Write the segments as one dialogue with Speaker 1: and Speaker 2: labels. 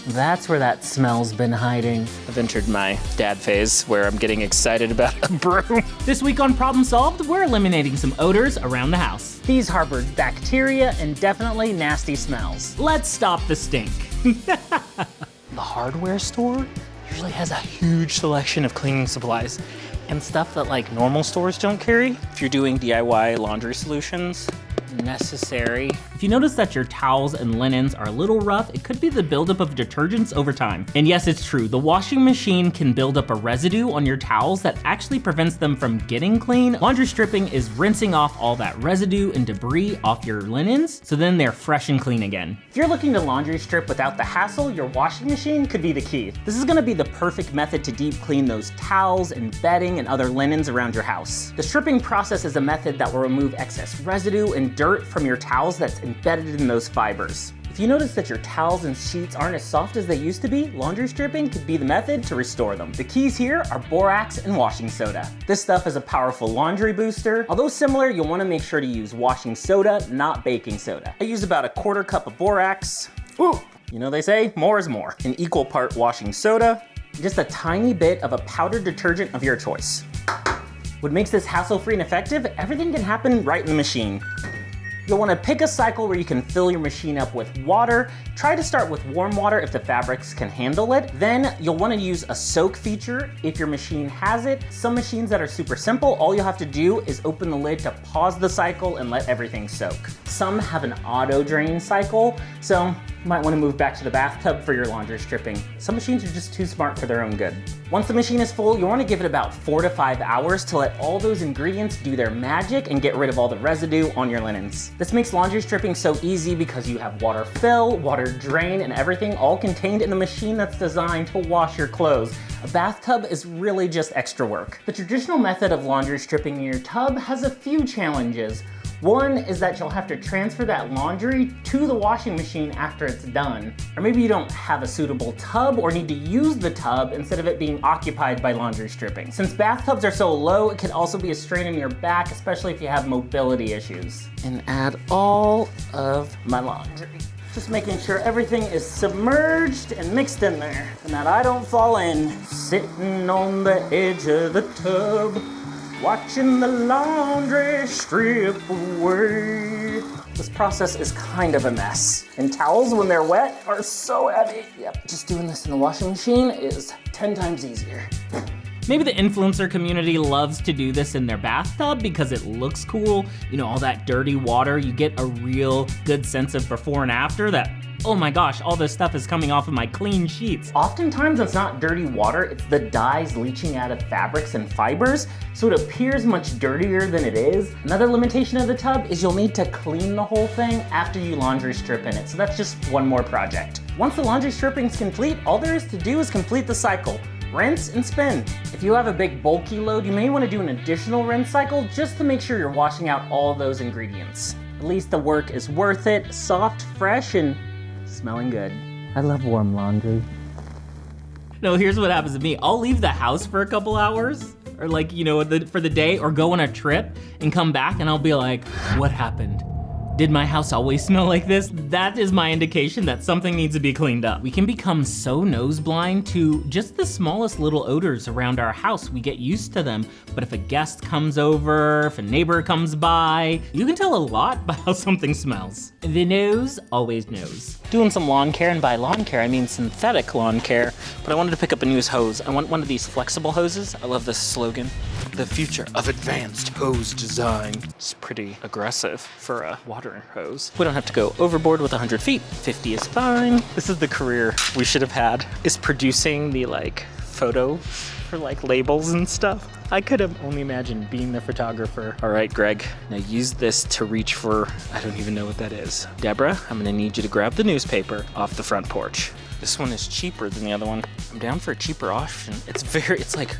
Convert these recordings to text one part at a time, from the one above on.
Speaker 1: That's where that smell's been hiding. I've entered my dad phase where I'm getting excited about a broom.
Speaker 2: This week on Problem Solved, we're eliminating some odors around the house.
Speaker 1: These harbor bacteria and definitely nasty smells.
Speaker 2: Let's stop the stink.
Speaker 1: The hardware store usually has a huge selection of cleaning supplies and stuff that like normal stores don't carry. If you're doing DIY laundry solutions, necessary.
Speaker 2: If you notice that your towels and linens are a little rough, it could be the buildup of detergents over time. And yes, it's true, the washing machine can build up a residue on your towels that actually prevents them from getting clean. Laundry stripping is rinsing off all that residue and debris off your linens, so then they're fresh and clean again.
Speaker 1: If you're looking to laundry strip without the hassle, your washing machine could be the key. This is gonna be the perfect method to deep clean those towels and bedding and other linens around your house. The stripping process is a method that will remove excess residue and dirt from your towels that's embedded in those fibers. If you notice that your towels and sheets aren't as soft as they used to be, laundry stripping could be the method to restore them. The keys here are borax and washing soda. This stuff is a powerful laundry booster. Although similar, you'll want to make sure to use washing soda, not baking soda. I use about a 1/4 cup of borax. Ooh, you know they say, more is more. An equal part washing soda, just a tiny bit of a powdered detergent of your choice. What makes this hassle-free and effective? Everything can happen right in the machine. You'll want to pick a cycle where you can fill your machine up with water. Try to start with warm water if the fabrics can handle it. Then you'll want to use a soak feature if your machine has it. Some machines that are super simple, all you'll have to do is open the lid to pause the cycle and let everything soak. Some have an auto drain cycle, so you might want to move back to the bathtub for your laundry stripping. Some machines are just too smart for their own good. Once the machine is full, you'll want to give it about 4 to 5 hours to let all those ingredients do their magic and get rid of all the residue on your linens. This makes laundry stripping so easy because you have water fill, water drain, and everything all contained in a machine that's designed to wash your clothes. A bathtub is really just extra work. The traditional method of laundry stripping in your tub has a few challenges. One is that you'll have to transfer that laundry to the washing machine after it's done. Or maybe you don't have a suitable tub or need to use the tub instead of it being occupied by laundry stripping. Since bathtubs are so low, it can also be a strain on your back, especially if you have mobility issues. And add all of my laundry. Just making sure everything is submerged and mixed in there and that I don't fall in. Sitting on the edge of the tub, watching the laundry strip away. This process is kind of a mess. And towels, when they're wet, are so heavy. Yep, just doing this in the washing machine is 10 times easier.
Speaker 2: Maybe the influencer community loves to do this in their bathtub because it looks cool. You know, all that dirty water, you get a real good sense of before and after that, oh my gosh, all this stuff is coming off of my clean sheets.
Speaker 1: Oftentimes it's not dirty water, it's the dyes leaching out of fabrics and fibers, so it appears much dirtier than it is. Another limitation of the tub is you'll need to clean the whole thing after you laundry strip in it, so that's just one more project. Once the laundry stripping is complete, all there is to do is complete the cycle. Rinse and spin. If you have a big bulky load, you may want to do an additional rinse cycle just to make sure you're washing out all those ingredients. At least the work is worth it, soft, fresh, and smelling good. I love warm laundry.
Speaker 2: No, here's what happens to me. I'll leave the house for a couple hours, or like, you know, for the day, or go on a trip and come back and I'll be like, what happened? Did my house always smell like this? That is my indication that something needs to be cleaned up. We can become so nose blind to just the smallest little odors around our house. We get used to them, but if a guest comes over, if a neighbor comes by, you can tell a lot by how something smells. The nose always knows.
Speaker 1: Doing some lawn care, and by lawn care I mean synthetic lawn care, but I wanted to pick up a new hose. I want one of these flexible hoses. I love this slogan. The future of advanced hose design. It's pretty aggressive for a water hose. We don't have to go overboard with 100 feet. 50 is fine. This is the career we should have had, is producing the photo for labels and stuff. I could have only imagined being the photographer. All right, Greg, now use this to reach for, I don't even know what that is. Deborah, I'm gonna need you to grab the newspaper off the front porch. This one is cheaper than the other one. I'm down for a cheaper option. It's like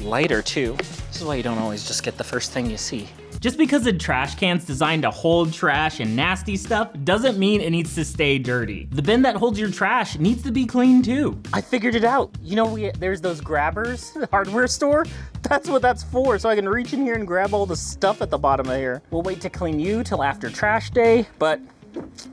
Speaker 1: lighter too. This is why you don't always just get the first thing you see.
Speaker 2: Just because a trash can's designed to hold trash and nasty stuff doesn't mean it needs to stay dirty. The bin that holds your trash needs to be clean too.
Speaker 1: I figured it out. You know, there's those grabbers, the hardware store. That's what that's for, so I can reach in here and grab all the stuff at the bottom of here. We'll wait to clean you till after trash day, but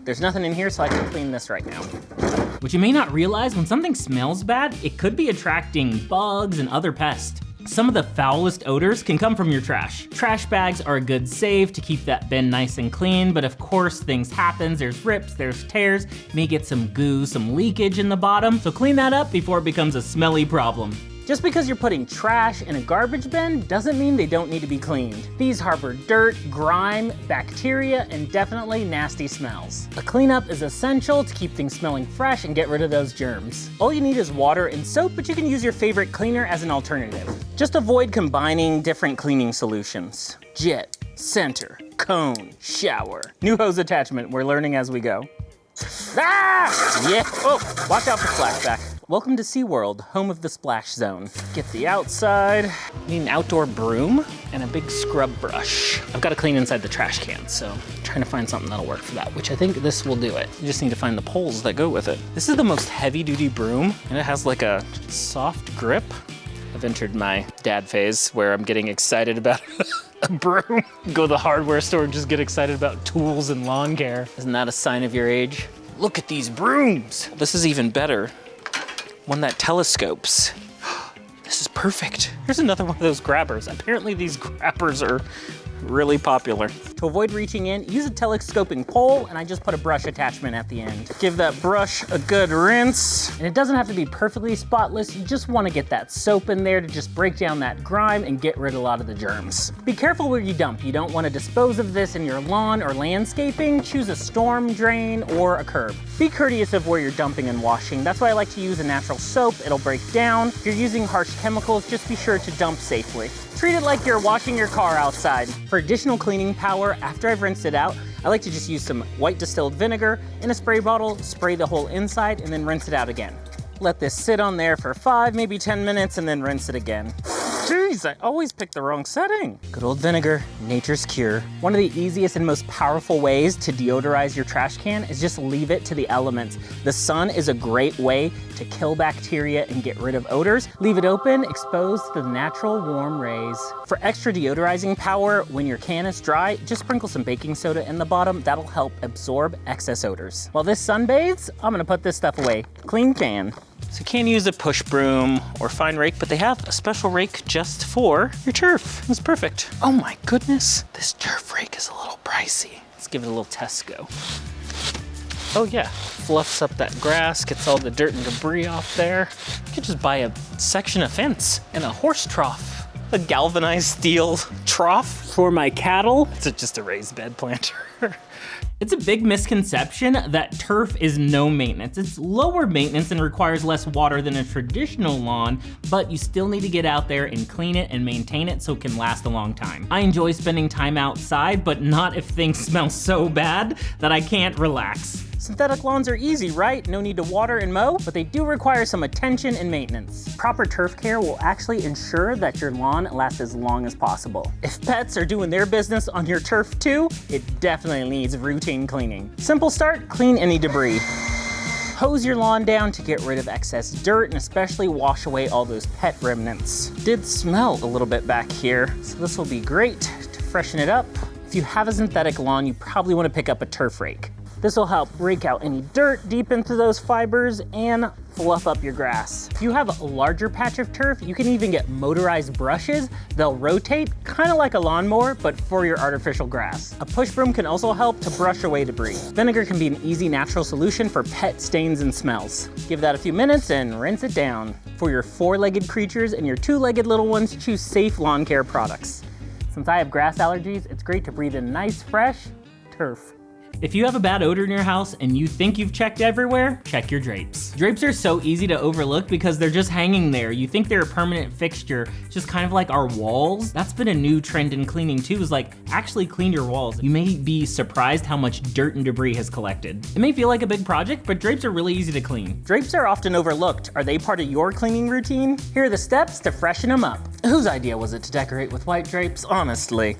Speaker 1: there's nothing in here, so I can clean this right now.
Speaker 2: What you may not realize, when something smells bad, it could be attracting bugs and other pests. Some of the foulest odors can come from your trash. Trash bags are a good save to keep that bin nice and clean, but of course things happen. There's rips, there's tears, you may get some goo, some leakage in the bottom, so clean that up before it becomes a smelly problem.
Speaker 1: Just because you're putting trash in a garbage bin doesn't mean they don't need to be cleaned. These harbor dirt, grime, bacteria, and definitely nasty smells. A cleanup is essential to keep things smelling fresh and get rid of those germs. All you need is water and soap, but you can use your favorite cleaner as an alternative. Just avoid combining different cleaning solutions. Jet, center, cone, shower. New hose attachment, we're learning as we go. Ah! Yeah, oh, watch out for splashback. Welcome to SeaWorld, home of the splash zone. Get the outside. Need an outdoor broom and a big scrub brush. I've got to clean inside the trash can, so I'm trying to find something that'll work for that, which I think this will do it. You just need to find the poles that go with it. This is the most heavy-duty broom, and it has like a soft grip. I've entered my dad phase where I'm getting excited about a broom. Go to the hardware store and just get excited about tools and lawn care. Isn't that a sign of your age? Look at these brooms. This is even better. One that telescopes. This is perfect. Here's another one of those grabbers. Apparently these grabbers are really popular. To avoid reaching in, use a telescoping pole, and I just put a brush attachment at the end. Give that brush a good rinse. And it doesn't have to be perfectly spotless. You just want to get that soap in there to just break down that grime and get rid of a lot of the germs. Be careful where you dump. You don't want to dispose of this in your lawn or landscaping. Choose a storm drain or a curb. Be courteous of where you're dumping and washing. That's why I like to use a natural soap. It'll break down. If you're using harsh chemicals, just be sure to dump safely. Treat it like you're washing your car outside. For additional cleaning power, after I've rinsed it out, I like to just use some white distilled vinegar in a spray bottle, spray the whole inside, and then rinse it out again. Let this sit on there for 5, maybe 10 minutes, and then rinse it again. Jeez, I always pick the wrong setting. Good old vinegar, nature's cure. One of the easiest and most powerful ways to deodorize your trash can is just leave it to the elements. The sun is a great way to kill bacteria and get rid of odors. Leave it open, exposed to the natural warm rays. For extra deodorizing power, when your can is dry, just sprinkle some baking soda in the bottom. That'll help absorb excess odors. While this sunbathes, I'm gonna put this stuff away. Clean can. So you can't use a push broom or fine rake, but they have a special rake just for your turf. It's perfect. Oh my goodness, this turf rake is a little pricey. Let's give it a little test go. Oh yeah, fluffs up that grass, gets all the dirt and debris off there. You could just buy a section of fence and a horse trough. A galvanized steel trough for my cattle. It's just a raised bed planter.
Speaker 2: It's a big misconception that turf is no maintenance. It's lower maintenance and requires less water than a traditional lawn, but you still need to get out there and clean it and maintain it so it can last a long time. I enjoy spending time outside, but not if things smell so bad that I can't relax.
Speaker 1: Synthetic lawns are easy, right? No need to water and mow, but they do require some attention and maintenance. Proper turf care will actually ensure that your lawn lasts as long as possible. If pets are doing their business on your turf too, it definitely needs routine cleaning. Simple start, clean any debris. Hose your lawn down to get rid of excess dirt and especially wash away all those pet remnants. Did smell a little bit back here, so this will be great to freshen it up. If you have a synthetic lawn, you probably want to pick up a turf rake. This will help rake out any dirt deep into those fibers and fluff up your grass. If you have a larger patch of turf, you can even get motorized brushes. They'll rotate, kind of like a lawnmower, but for your artificial grass. A push broom can also help to brush away debris. Vinegar can be an easy natural solution for pet stains and smells. Give that a few minutes and rinse it down. For your 4-legged creatures and your 2-legged little ones, choose safe lawn care products. Since I have grass allergies, it's great to breathe in nice, fresh turf.
Speaker 2: If you have a bad odor in your house and you think you've checked everywhere, check your drapes. Drapes are so easy to overlook because they're just hanging there. You think they're a permanent fixture, just kind of like our walls. That's been a new trend in cleaning too, is like actually clean your walls. You may be surprised how much dirt and debris has collected. It may feel like a big project, but drapes are really easy to clean.
Speaker 1: Drapes are often overlooked. Are they part of your cleaning routine? Here are the steps to freshen them up. Whose idea was it to decorate with white drapes? Honestly.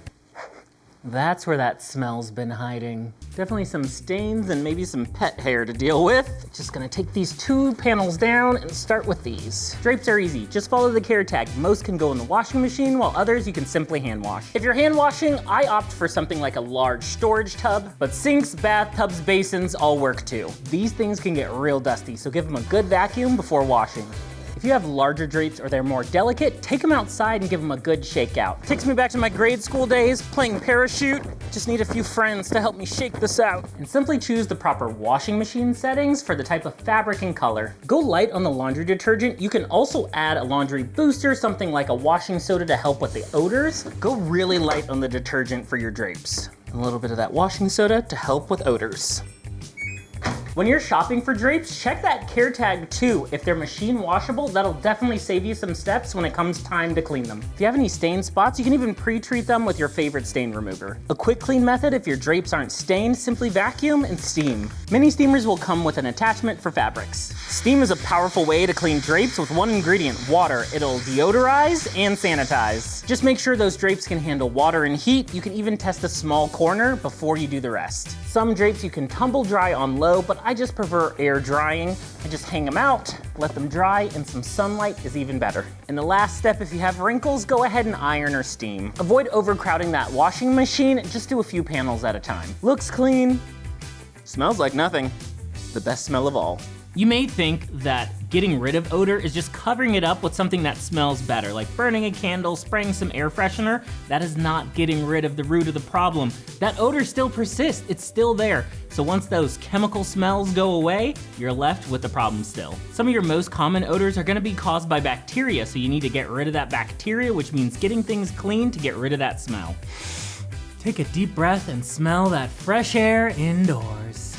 Speaker 1: That's where that smell's been hiding. Definitely some stains and maybe some pet hair to deal with. Just gonna take these 2 panels down and start with these. Drapes are easy, just follow the care tag. Most can go in the washing machine, while others you can simply hand wash. If you're hand washing, I opt for something like a large storage tub, but sinks, bathtubs, basins all work too. These things can get real dusty, so give them a good vacuum before washing. If you have larger drapes or they're more delicate, take them outside and give them a good shake out. Takes me back to my grade school days, playing parachute. Just need a few friends to help me shake this out. And simply choose the proper washing machine settings for the type of fabric and color. Go light on the laundry detergent. You can also add a laundry booster, something like a washing soda to help with the odors. Go really light on the detergent for your drapes. A little bit of that washing soda to help with odors. When you're shopping for drapes, check that care tag too. If they're machine washable, that'll definitely save you some steps when it comes time to clean them. If you have any stain spots, you can even pre-treat them with your favorite stain remover. A quick clean method if your drapes aren't stained, simply vacuum and steam. Mini steamers will come with an attachment for fabrics. Steam is a powerful way to clean drapes with one ingredient, water. It'll deodorize and sanitize. Just make sure those drapes can handle water and heat. You can even test a small corner before you do the rest. Some drapes you can tumble dry on low, but I just prefer air drying. I just hang them out, let them dry, and some sunlight is even better. And the last step, if you have wrinkles, go ahead and iron or steam. Avoid overcrowding that washing machine, just do a few panels at a time. Looks clean, smells like nothing. The best smell of all.
Speaker 2: You may think that getting rid of odor is just covering it up with something that smells better, like burning a candle, spraying some air freshener. That is not getting rid of the root of the problem. That odor still persists, it's still there. So once those chemical smells go away, you're left with the problem still. Some of your most common odors are gonna be caused by bacteria, so you need to get rid of that bacteria, which means getting things clean to get rid of that smell. Take a deep breath and smell that fresh air indoors.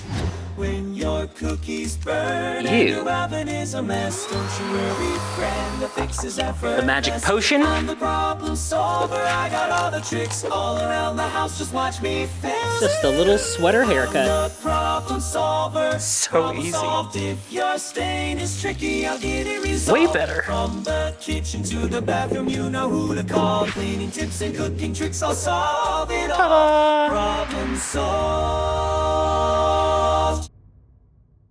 Speaker 3: When your cookies burn
Speaker 1: Ew.
Speaker 3: and your oven is a mess, don't you worry, friend, the fix is effortless.
Speaker 1: The magic potion?
Speaker 3: I'm the problem solver, I got all the tricks all around the house, just watch me fix
Speaker 1: Just a little sweater haircut.
Speaker 3: the problem solver.
Speaker 1: So
Speaker 3: Problem
Speaker 1: easy.
Speaker 3: solved. If your stain is tricky, I'll get it resolved.
Speaker 1: Way better.
Speaker 3: From the kitchen to the bathroom, you know who to call. Cleaning tips and cooking tricks, I'll solve it all.
Speaker 1: Ta-da!
Speaker 3: Problem solved.